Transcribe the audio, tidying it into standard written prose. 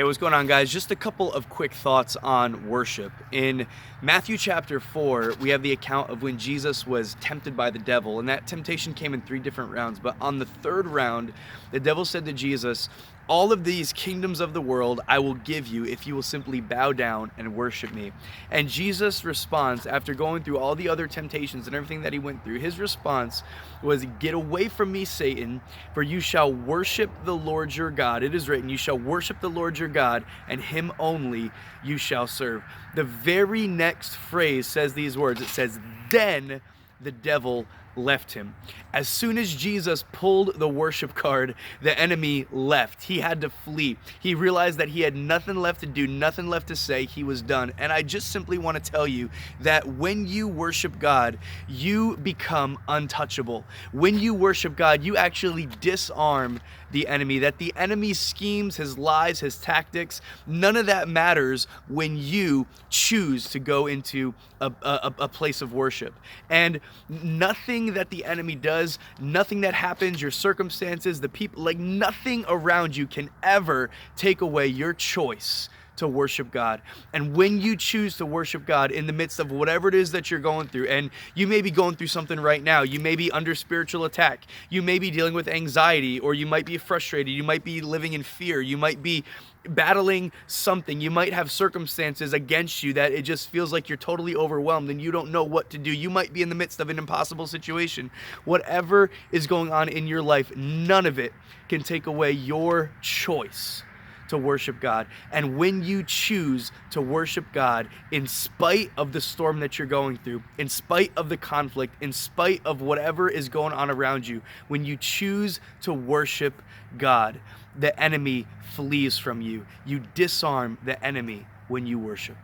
Hey, what's going on, guys? Just a couple of quick thoughts on worship. In Matthew chapter 4, we have the account of when Jesus was tempted by the devil, and that temptation came in 3 different rounds. But on the third round, the devil said to Jesus, "All of these kingdoms of the world I will give you if you will simply bow down and worship me." And Jesus' response, after going through all the other temptations and everything that he went through, his response was, "Get away from me, Satan, for you shall worship the Lord your God. It is written, you shall worship the Lord your God, and him only you shall serve." The very next phrase says these words. It says, "Then the devil left him." As soon as Jesus pulled the worship card, the enemy left. He had to flee. He realized that he had nothing left to do, nothing left to say. He was done. And I just simply want to tell you that when you worship God, you become untouchable. When you worship God, you actually disarm the enemy. That the enemy's schemes, his lies, his tactics, none of that matters when you choose to go into a place of worship. And nothing that the enemy does, nothing that happens, your circumstances, the people, like nothing around you can ever take away your choice to worship God. And when you choose to worship God in the midst of whatever it is that you're going through, and you may be going through something right now, you may be under spiritual attack, you may be dealing with anxiety, or you might be frustrated, you might be living in fear, you might be battling something, you might have circumstances against you that it just feels like you're totally overwhelmed and you don't know what to do. You might be in the midst of an impossible situation. Whatever is going on in your life, none of it can take away your choice to worship God. And when you choose to worship God in spite of the storm that you're going through, in spite of the conflict, in spite of whatever is going on around you, when you choose to worship God, the enemy flees from you. You disarm the enemy when you worship.